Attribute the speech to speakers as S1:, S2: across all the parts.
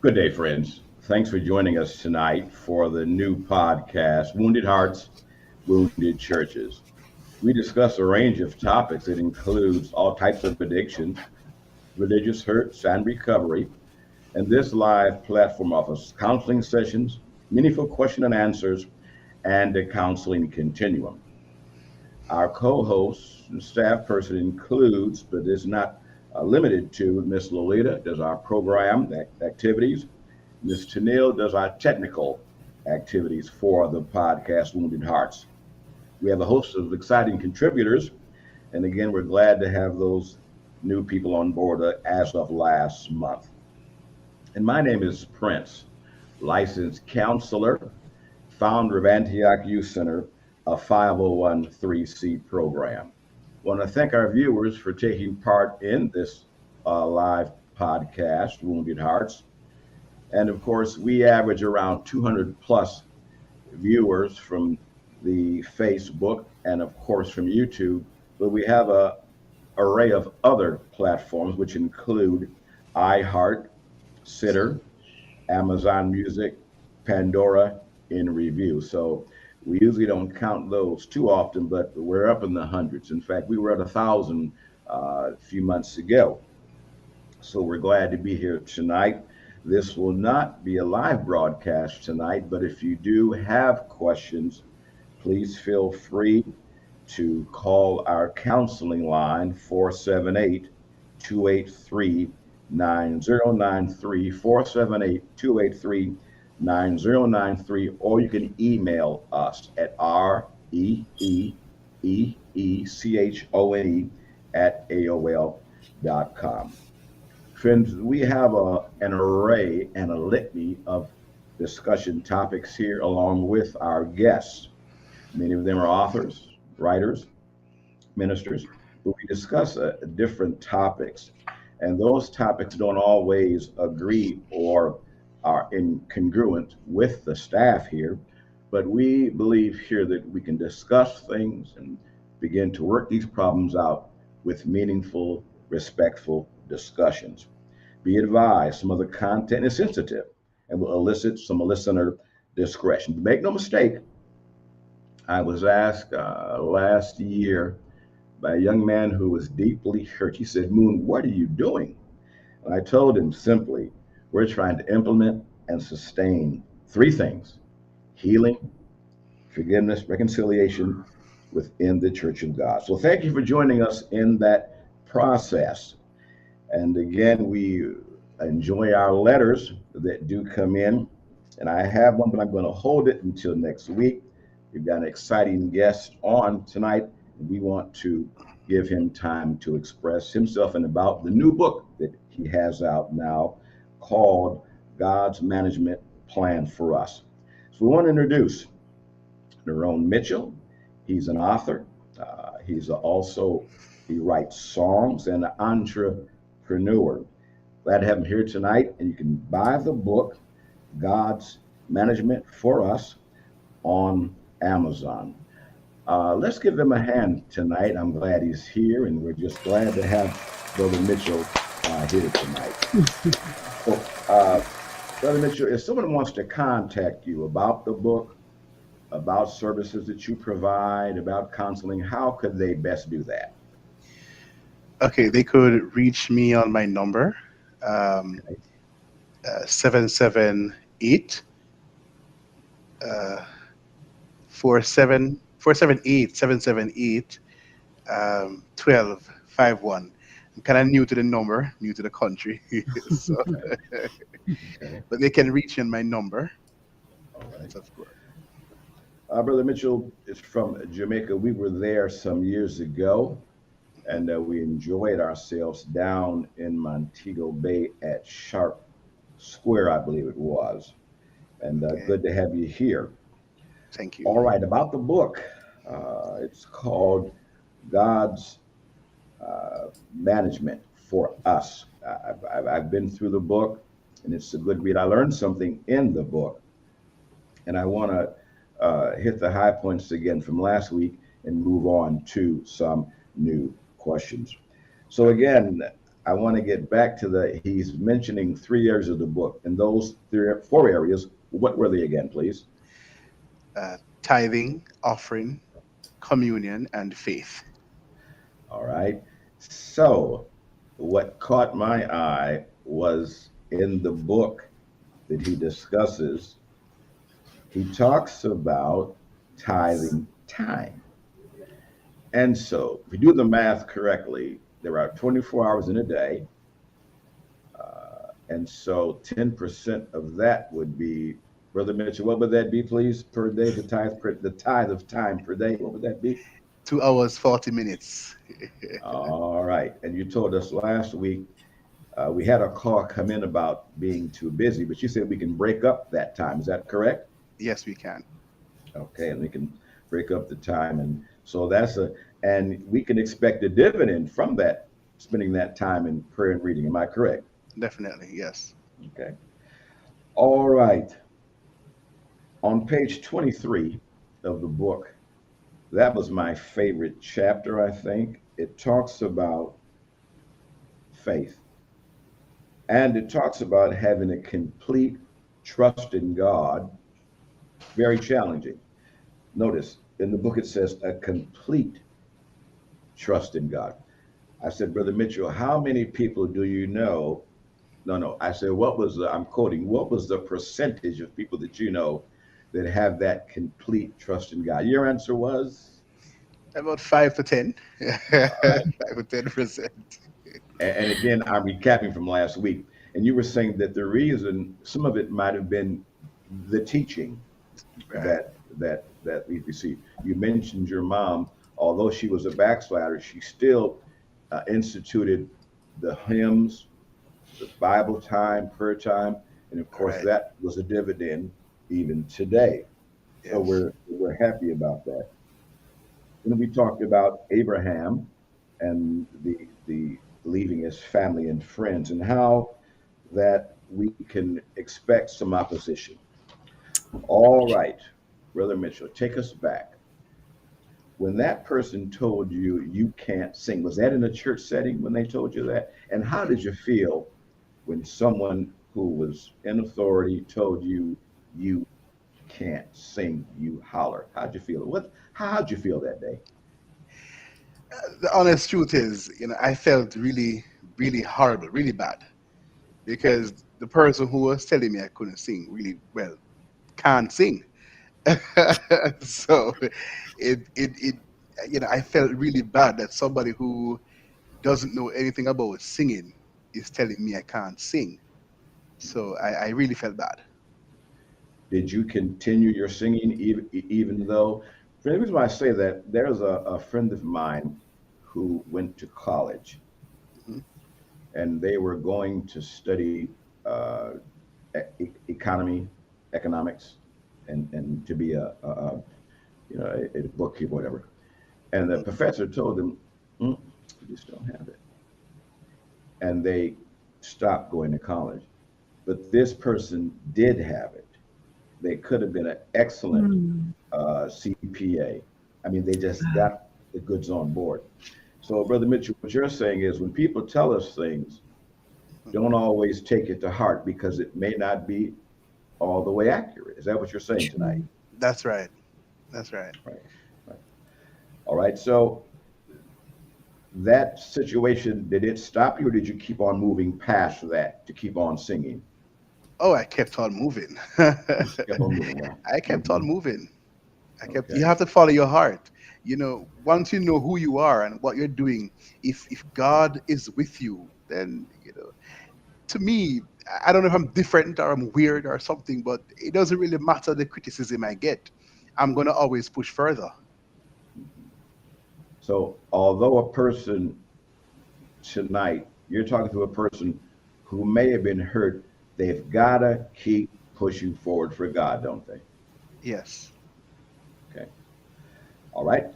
S1: Good day, friends. Thanks for joining us tonight for the new podcast, Wounded Hearts, Wounded Churches. We discuss a range of topics that includes all types of addictions, religious hurts, and recovery. And this live platform offers counseling sessions, meaningful question and answers, and a counseling continuum. Our co-host and staff person includes, but is not limited to, Miss Lolita does our program activities. Ms. Tennille does our technical activities for the podcast Wounded Hearts. We have a host of exciting contributors, and again, we're glad to have those new people on board as of last month. And my name is Prince, licensed counselor, founder of Antioch Youth Center, a 501c program. I want to thank our viewers for taking part in this live podcast, Wounded Hearts. And of course, we average around 200 plus viewers from the Facebook and of course from YouTube, but we have a array of other platforms which include iHeart, Sitter, Amazon Music, Pandora in review. So we usually don't count those too often, but we're up in the hundreds. In fact, we were at 1,000 a few months ago. So we're glad to be here tonight. This will not be a live broadcast tonight, but if you do have questions, please feel free to call our counseling line 478 283 9093, 478 283 9093, or you can email us at reeeechone at AOL.com. Friends, we have an array and a litany of discussion topics here along with our guests. Many of them are authors, writers, ministers, but we discuss different topics. And those topics don't always agree or are incongruent with the staff here, but we believe here that we can discuss things and begin to work these problems out with meaningful, respectful discussions. Be advised, some of the content is sensitive and will elicit some listener discretion. But make no mistake, I was asked last year by a young man who was deeply hurt. He said, Moon, what are you doing? And I told him simply, we're trying to implement and sustain three things: healing, forgiveness, reconciliation within the Church of God. So thank you for joining us in that process. And again, we enjoy our letters that do come in. And I have one, but I'm going to hold it until next week. We've got an exciting guest on tonight, and we want to give him time to express himself and about the new book that he has out now called God's Management Plan for Us. So we want to introduce Narone Mitchell. He's an author. He writes songs and an entrepreneur. Glad to have him here tonight, and you can buy the book, God's Management for Us, on Amazon. Let's give him a hand tonight. I'm glad he's here, and we're just glad to have Brother Mitchell here tonight. So, Brother Mitchell, if someone wants to contact you about the book, about services that you provide, about counseling, how could they best do that?
S2: Okay, they could reach me on my number, 778 778 1251. I'm kind of new to the number, new to the country, so,
S1: Okay.
S2: but they can reach in my number.
S1: All right.
S2: Of course.
S1: Brother Mitchell is from Jamaica. We were there some years ago, and we enjoyed ourselves down in Montego Bay at Sharp Square, I believe it was. And
S2: Okay.
S1: good to have you here.
S2: Thank you.
S1: All right, about the book. It's called God's Management for Us. I've been through the book, and it's a good read. I learned something in the book, and I want to hit the high points again from last week and move on to some new questions. So again, I want to get back to he's mentioning 3 areas of the book. And those 4 areas, what were they again, please?
S2: Tithing, offering, communion, and faith.
S1: All right. So, what caught my eye was in the book that he discusses, he talks about tithing time. And so, if you do the math correctly, there are 24 hours in a day. And so 10% of that would be, Brother Mitchell, what would that be, please, per day? The tithe of time per day, what would that be?
S2: 2 hours, 40 minutes.
S1: All right. And you told us last week we had a call come in about being too busy, but you said we can break up that time. Is that correct?
S2: Yes, we can.
S1: Okay, and we can break up the time, and so and we can expect a dividend from that, spending that time in prayer and reading. Am I correct?
S2: Definitely, yes.
S1: Okay. All right. On page 23 of the book, that was my favorite chapter, I think. It talks about faith, and it talks about having a complete trust in God. Very challenging. Notice in the book it says a complete trust in God. I said, Brother Mitchell, how many people do you know? No. I said, I'm quoting, what was the percentage of people that you know that have that complete trust in God? Your answer was?
S2: About 5 to 10.
S1: All right.
S2: 5 to 10%.
S1: And again, I'm recapping from last week. And you were saying that the reason, some of it might have been the teaching
S2: Right.
S1: that we received. You mentioned your mom, although she was a backslider, she still instituted the hymns, the Bible time, prayer time, and of course
S2: Right.
S1: that was a dividend even today. So
S2: Yes.
S1: we're happy about that. And we talked about Abraham and the leaving his family and friends, and how that we can expect some opposition. All right, Brother Mitchell, take us back. When that person told you you can't sing, was that in a church setting when they told you that? And how did you feel when someone who was in authority told you you can't sing, you holler? How'd you feel? How'd you feel that day?
S2: The honest truth is, I felt really, really horrible, really bad, because the person who was telling me I couldn't sing really well can't sing. So it I felt really bad that somebody who doesn't know anything about singing is telling me I can't sing. So I really felt bad.
S1: Did you continue your singing even though? The reason why I say that, there's a friend of mine who went to college,
S2: Mhm.
S1: and they were going to study uh, economy, economics, and to be a bookkeeper, whatever. And the professor told them, "You just don't have it," and they stopped going to college. But this person did have it. They could have been an excellent
S3: Mm.
S1: CPA. I mean, they just got the goods on board. So, Brother Mitchell, what you're saying is when people tell us things, don't always take it to heart because it may not be all the way accurate. Is that what you're saying tonight?
S3: True.
S2: That's right. That's right.
S1: Right. Right. All right. So, that situation, did it stop you, or did you keep on moving past that to keep on singing?
S2: Oh, I kept on moving.
S1: Kept on moving. Wow.
S2: I kept on
S1: Hmm.
S2: moving. You
S1: Okay.
S2: have to follow your heart. Once you know who you are and what you're doing, if God is with you, then, to me, I don't know if I'm different or I'm weird or something, but it doesn't really matter the criticism I get. I'm gonna always push further.
S1: So, although a person tonight, you're talking to a person who may have been hurt, they've got to keep pushing forward for God, don't they?
S2: Yes.
S1: Okay. All right.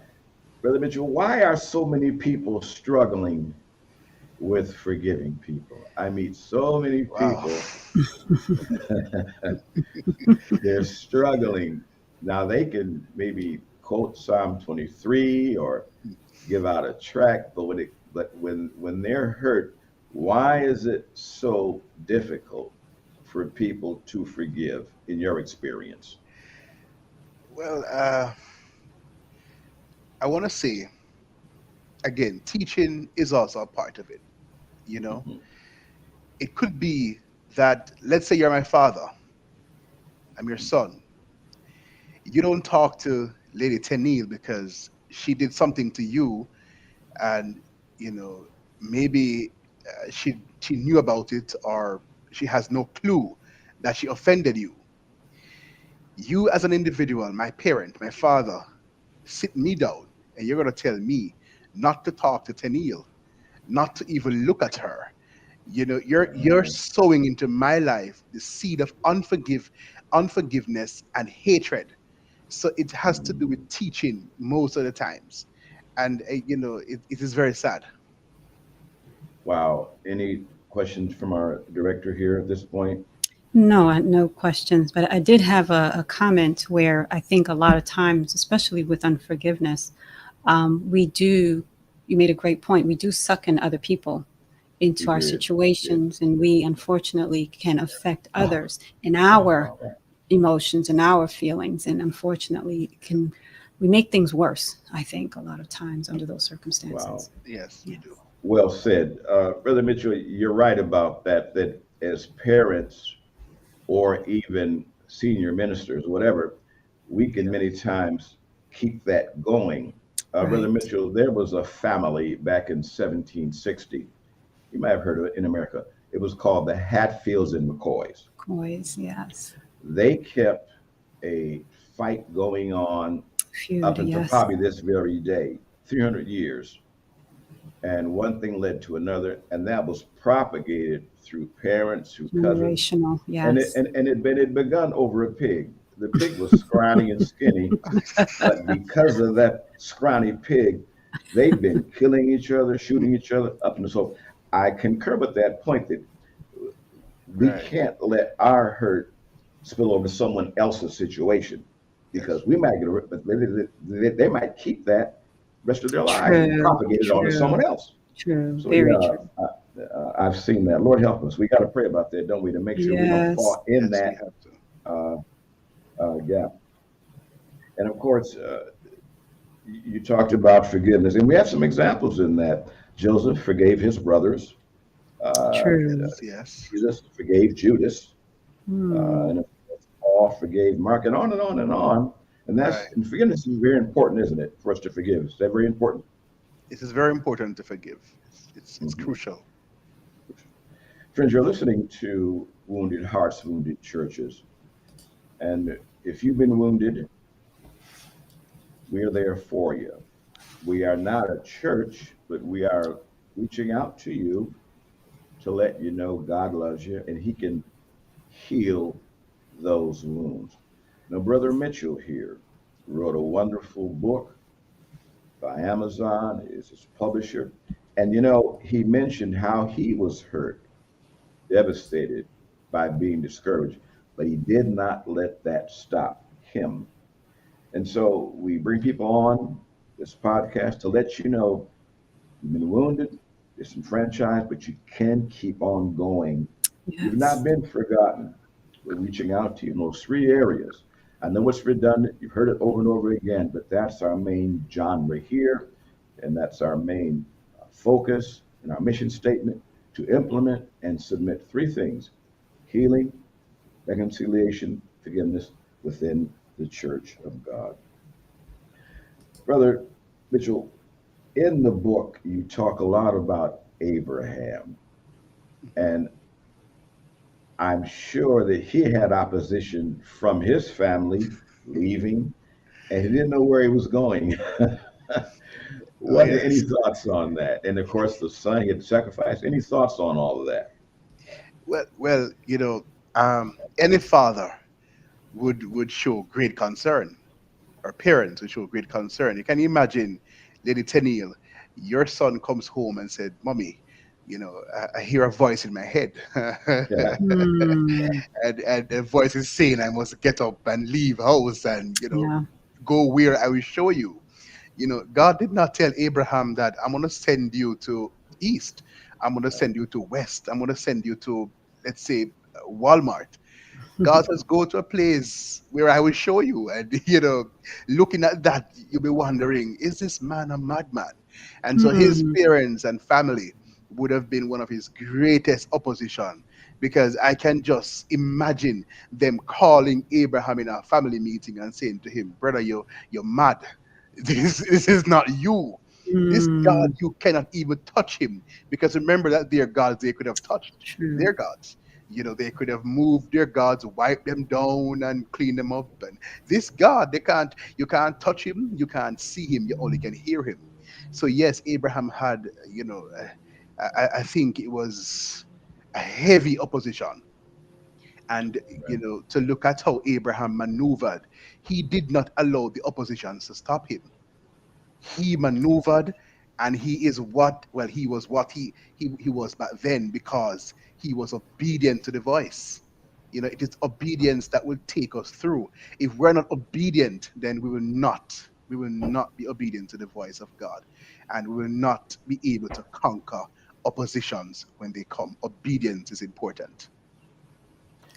S1: Brother Mitchell, why are so many people struggling with forgiving people? I meet so many
S2: Wow.
S1: people, they're struggling. Now, they can maybe quote Psalm 23 or give out a tract, but when they're hurt, Why is it so difficult for people to forgive in your experience?
S2: Well, I want to say again, teaching is also a part of it. You know,
S1: Mhm.
S2: it could be that, let's say you're my father, I'm your son. You don't talk to Lady Tenille because she did something to you, and you know maybe she knew about it, or she has no clue that she offended you. You as an individual, my parent, my father, sit me down, and you're going to tell me not to talk to Tenille, not to even look at her. You know, you're
S1: Uh,
S2: sowing into my life the seed of unforgiveness and hatred. So it has to do with teaching most of the times, and it is very sad.
S1: wow. Any questions from our director here at this point?
S3: No, no questions. But I did have a comment where I think a lot of times, especially with unforgiveness, we do, you made a great point, we do suck in other people
S1: You
S3: into our
S1: did. Yeah.
S3: situations, and we unfortunately can affect others in our emotions and our feelings. And unfortunately, can we make things worse, I think, a lot of times under those
S1: Wow.
S3: circumstances.
S2: Yes, we
S3: Yes.
S2: do.
S1: Well said. Brother Mitchell, you're right about that, that as parents or even senior ministers, whatever, we can
S2: Yeah.
S1: many times keep that going. Brother
S3: Right.
S1: Mitchell, there was a family back in 1760. You might have heard of it in America. It was called the Hatfields and McCoys.
S3: Coys, yes.
S1: They kept a fight going on
S3: Feud,
S1: up until
S3: yes.
S1: probably this very day, 300 years. And one thing led to another, and that was propagated through parents, through cousins,
S3: Generational,
S1: and it
S3: yes.
S1: and it begun over a pig. The pig was scrawny and skinny, but because of that scrawny pig, they've been killing each other, shooting each other up and so. I concur with that point that we
S2: Right.
S1: can't let our hurt spill over someone else's situation
S2: Yes.
S1: because we might get hurt, but they might keep that rest of their lives and
S3: True,
S1: propagate it on to someone
S3: true,
S1: else.
S3: true,
S1: So
S3: very
S1: yeah,
S3: true.
S1: I've seen that. Lord help us. We got to pray about that, don't we, to make sure we don't
S3: Yes.
S1: fall in
S2: Yes, we
S1: that
S2: have to.
S1: uh, gap. And of course, you talked about forgiveness, and we have some examples in that. Joseph forgave his brothers. Uh,
S3: True.
S2: Yes. Yes.
S1: Jesus forgave Judas,
S3: Hmm.
S1: and of course, Paul forgave Mark, and on and on and on. And
S2: Right.
S1: that's and forgiveness is very important, isn't it, for us to forgive? Is that very important?
S2: It is very important to forgive. It's
S1: Mhm.
S2: crucial.
S1: Friends, you're listening to Wounded Hearts, Wounded Churches. And if you've been wounded, we are there for you. We are not a church, but we are reaching out to you to let you know God loves you and He can heal those wounds. Now, Brother Mitchell here wrote a wonderful book by Amazon, is his publisher. And he mentioned how he was hurt, devastated by being discouraged, but he did not let that stop him. And so we bring people on this podcast to let you know you've been wounded, disenfranchised, but you can keep on going. You've
S3: Yes.
S1: not been forgotten. We're reaching out to you in those three areas. I know it's redundant, you've heard it over and over again, but that's our main genre here, and that's our main focus and our mission statement to implement and submit three things: healing, reconciliation, forgiveness within the church of God. Brother Mitchell, in the book, you talk a lot about Abraham, and I'm sure that he had opposition from his family leaving, and he didn't know where he was going.
S2: Oh
S1: What any
S2: yes.
S1: thoughts on that? And of course, the son he had sacrificed. Any thoughts on all of that?
S2: Well, any father would show great concern, or parents would show great concern. You can imagine, Lady Tenille, your son comes home and said, "Mommy, I hear a voice in my head."
S1: Yeah.
S3: Hmm.
S2: And the voice is saying I must get up and leave house, and
S3: Yeah.
S2: go where I will show you. God did not tell Abraham that I'm going to send you to east. I'm going to send you to West. I'm going to send you to, let's say, Walmart. God says, go to a place where I will show you. And, looking at that, you'll be wondering, is this man a madman? And so his
S3: Hmm.
S2: parents and family would have been one of his greatest opposition, because I can just imagine them calling Abraham in a family meeting and saying to him, brother, you're mad. This is not you. This God,
S3: Hmm.
S2: you cannot even touch him, because remember that their gods, they could have touched
S3: True.
S2: their gods. They could have moved their gods, wiped them down, and cleaned them up. And this God, they can't. You can't touch him. You can't see him. You only can hear him. So yes, Abraham had. I think it was a heavy opposition. And
S1: Right.
S2: to look at how Abraham maneuvered, he did not allow the oppositions to stop him. He maneuvered, and he is what well he was what he was back then, because he was obedient to the voice. It is obedience that will take us through. If we're not obedient, then we will not be obedient to the voice of God, and we will not be able to conquer oppositions when they come. Obedience is important.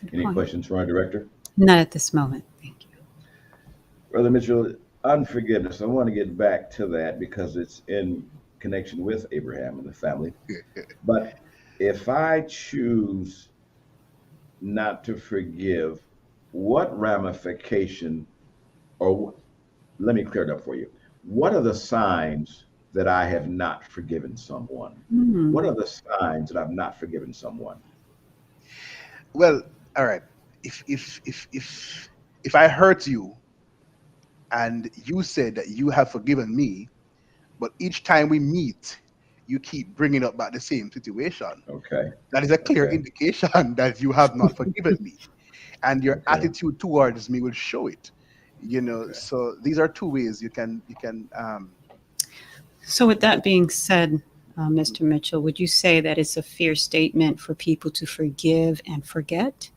S3: Good
S1: Any
S3: point.
S1: questions for our director?
S3: Not at this moment. Thank you.
S1: Brother Mitchell, unforgiveness. I want to get back to that because it's in connection with Abraham and the family. But if I choose not to forgive, what ramification, or let me clear it up for you. What are the signs that I have not forgiven someone? What
S3: Hmm.
S1: are the signs that I've not forgiven someone?
S2: Well, all right. If I hurt you and you said that you have forgiven me, but each time we meet, you keep bringing up about the same situation,
S1: Okay.
S2: that is a clear
S1: Okay.
S2: indication that you have not forgiven me, and your
S1: Okay.
S2: attitude towards me will show it.
S1: Okay.
S2: So these are two ways you can.
S3: So, with that being said, Mr. Mitchell, would you say that it's a fair statement for people to forgive and forget?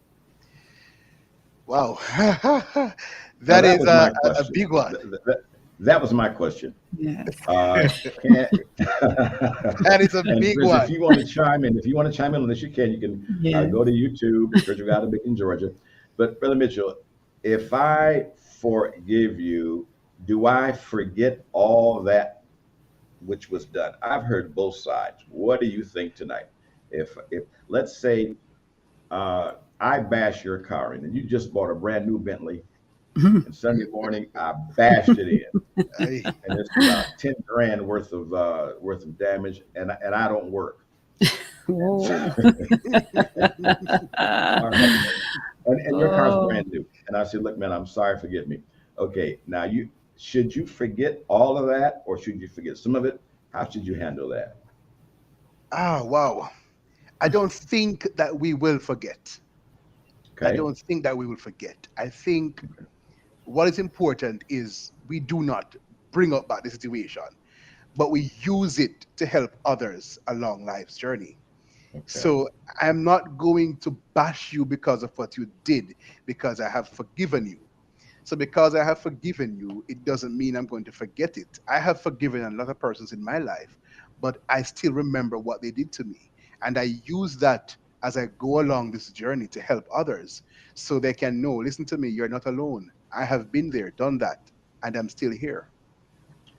S2: Wow.
S1: Now
S2: That
S1: that
S2: is
S1: was my
S2: a
S1: question.
S2: big one.
S1: That was my question.
S3: Yes.
S1: Uh, can
S2: That is a
S1: and
S2: big
S1: Chris, if
S2: one.
S1: you want to chime in, if you want to chime in on this, you can. You can
S3: Yes.
S1: go to YouTube, Church of God in Macon, Georgia. But Brother Mitchell, if I forgive you, do I forget all that which was done? I've heard both sides. What do you think tonight? If let's say I bash your car in, and you just bought a brand new Bentley, and Sunday morning I bashed it in,
S2: I,
S1: and it's about 10 grand worth of damage, and I don't work. And so,
S3: Whoa.
S1: all right, and your car's
S3: Oh.
S1: brand new, and I said, look, man, I'm sorry, forgive me. Okay, now should you forget all of that, or should you forget some of it? How should you handle that?
S2: wow. I don't think that we will forget. I
S1: Okay.
S2: don't think that we will forget. I think what is important is we do not bring up back the situation, but we use it to help others along life's journey.
S1: Okay.
S2: So I'm not going to bash you because of what you did, because I have forgiven you. So because I have forgiven you, it doesn't mean I'm going to forget it. I have forgiven a lot of persons in my life, but I still remember what they did to me. And I use that as I go along this journey to help others, so they can know, listen to me, you're not alone. I have been there, done that, and I'm still here.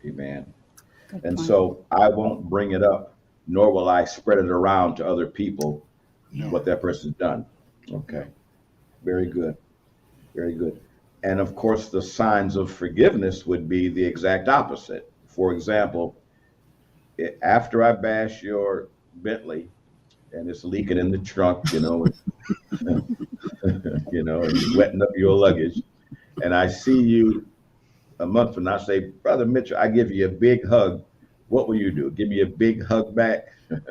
S1: Amen.
S3: Good
S1: And
S3: point.
S1: so I won't bring it up, nor will I spread it around to other people
S2: No.
S1: what that person's done. Okay.
S2: No.
S1: Very good. Very good. And of course, the signs of forgiveness would be the exact opposite. For example, after I bash your Bentley and it's leaking in the trunk, and you're wetting up your luggage, and I see you a month from now, say, Brother Mitchell, I give you a big hug. What will you do? Give me a big hug back?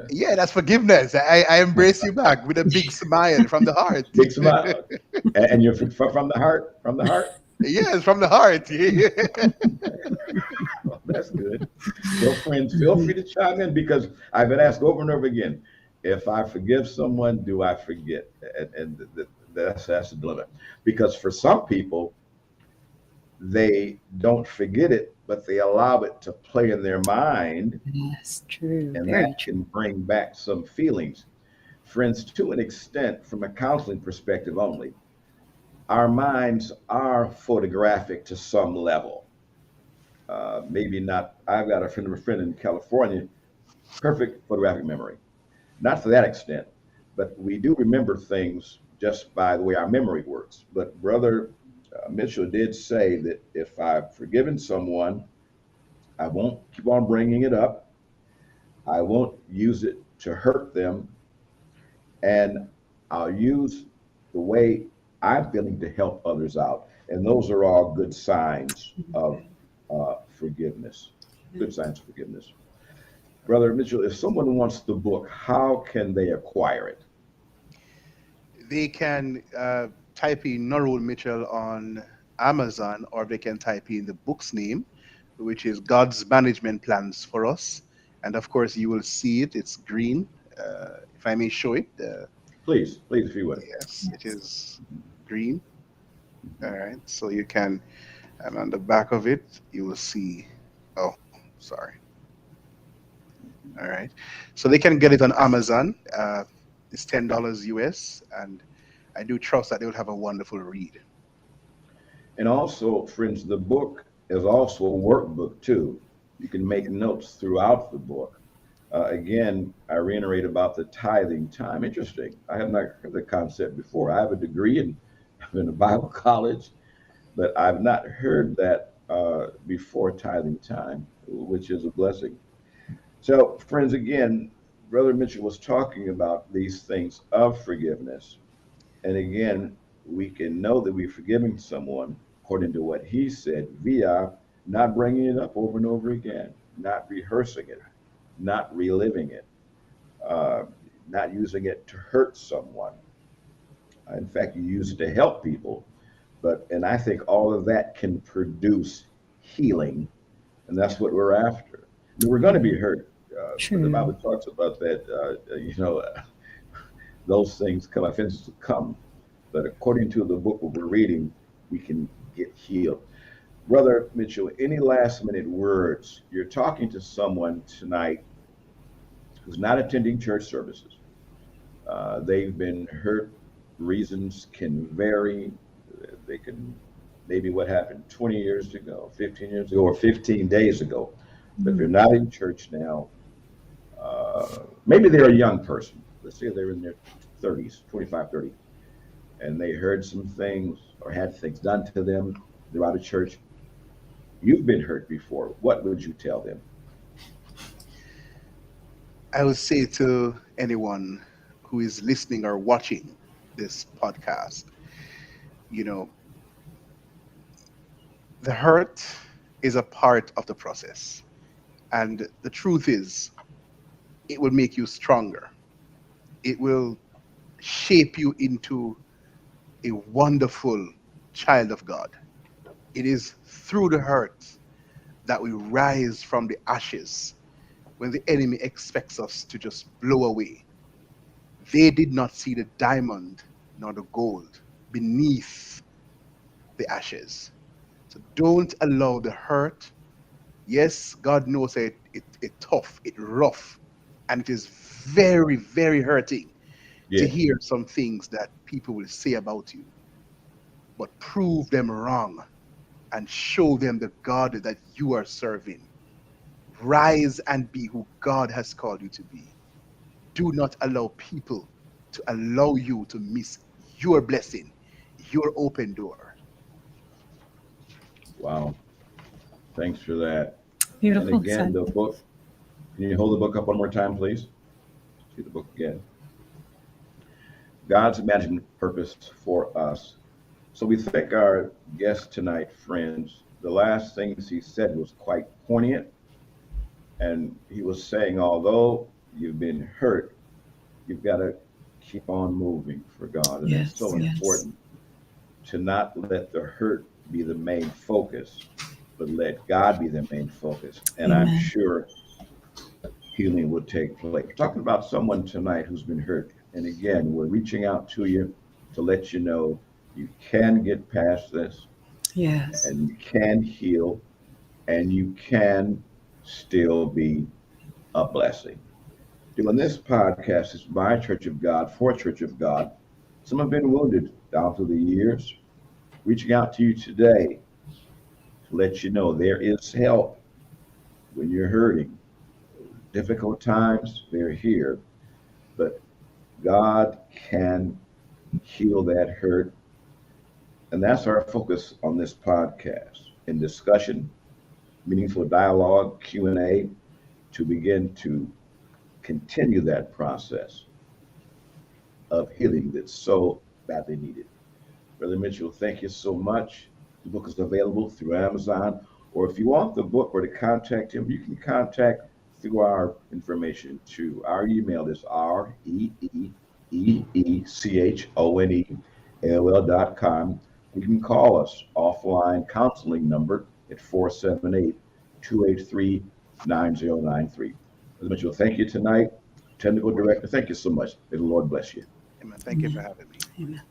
S2: Yeah, that's forgiveness. I embrace you back with a big smile from the heart.
S1: Big smile. And you're from the heart? From the heart?
S2: Yes, from the heart.
S1: Well, that's good. Well, friends, feel free to chime in because I've been asked over and over again, if I forgive someone, do I forget? And that's the dilemma. Because for some people, they don't forget it, but they allow it to play in their mind,
S3: Yes, true.
S1: and
S3: Very
S1: that
S3: true.
S1: can bring back some feelings. Friends, to an extent, from a counseling perspective only, our minds are photographic to some level. Maybe not. I've got a friend in California, perfect photographic memory. Not to that extent, but we do remember things just by the way our memory works. But Brother Mitchell did say that if I've forgiven someone, I won't keep on bringing it up. I won't use it to hurt them, and I'll use the way I'm feeling to help others out. And those are all good signs of forgiveness. Good signs of forgiveness. Brother Mitchell, if someone wants the book, how can they acquire it?
S2: They can type in Narone Mitchell on Amazon, or they can type in the book's name, which is God's Management Plans for Us. And of course, you will see it. It's green. If I may show it.
S1: Please, if you would.
S2: Yes, it
S3: Yes.
S2: is green. All right. So you can, and on the back of it, you will see. Oh, sorry. All right. So they can get it on Amazon. It's $10 US, and I do trust that they will have a wonderful read.
S1: And also, friends, the book is also a workbook too. You can make notes throughout the book. Again, I reiterate about the tithing time. Interesting. I have not heard the concept before. I have a degree in, I'm in a Bible college, but I've not heard that before tithing time, which is a blessing. So, friends, again, Brother Mitchell was talking about these things of forgiveness. And again, we can know that we're forgiving someone according to what he said via not bringing it up over and over again, not rehearsing it, not reliving it, uh, not using it to hurt someone. In fact, you use it to help people. And I think all of that can produce healing, and that's what we're after. I mean, we're going to be hurt, but the Bible
S3: True.
S1: talks about that. Those things come, offenses will come, but according to the book what we're reading, we can get healed. Brother Mitchell, any last minute words? You're talking to someone tonight who's not attending church services. They've been hurt. Reasons can vary. They can maybe what happened 20 years ago, 15 years ago, or 15 days ago. But if they're
S3: Mm.
S1: not in church now, maybe they're a young person. Let's say they're in their 30s, 25, 30, and they heard some things or had things done to them. They're out of church. You've been hurt before. What would you tell them?
S2: I would say to anyone who is listening or watching this podcast, you know, the hurt is a part of the process. And the truth is, it will make you stronger. It will shape you into a wonderful child of God. It is through the hurt that we rise from the ashes when the enemy expects us to just blow away. They did not see the diamond nor the gold beneath the ashes. So don't allow the hurt. Yes, God knows it tough, it rough, and it is very, very hurting to
S1: Yes.
S2: hear some things that people will say about you, but prove them wrong and show them the God that you are serving. Rise and be who God has called you to be. Do not allow people to allow you to miss your blessing, your open door.
S1: Wow. Thanks for that. And
S3: Beautiful
S1: again,
S3: said.
S1: the book, can you hold the book up one more time, please? See the book again. God's imagined purpose for us. So we thank our guest tonight, friends. The last things he said was quite poignant. And he was saying, although you've been hurt, you've got to keep on moving for God. And it's
S3: Yes,
S1: so
S3: yes.
S1: important to not let the hurt be the main focus, but let God be the main focus. And I'm
S3: Amen.
S1: sure healing will take place. We're talking about someone tonight who's been hurt. And again, we're reaching out to you to let you know you can get past this
S3: Yes.
S1: and you can heal. and you can still be a blessing. Doing this podcast is by Church of God for Church of God. Some have been wounded down through the years. Reaching out to you today to let you know there is help when you're hurting. Difficult times, they're here, but God can heal that hurt. And that's our focus on this podcast, in discussion, meaningful dialogue, Q&A, to begin to continue that process of healing that's so badly needed. Brother Mitchell, thank you so much. The book is available through Amazon, or if you want the book or to contact him, you can contact through our information too. Our email is reeeechone@AOL.com. You can call us offline counseling number at 478-283-9093. Brother Mitchell, thank you tonight. Technical director, thank you so much. May the Lord bless you.
S2: Amen. Thank you for having me.
S3: Amen.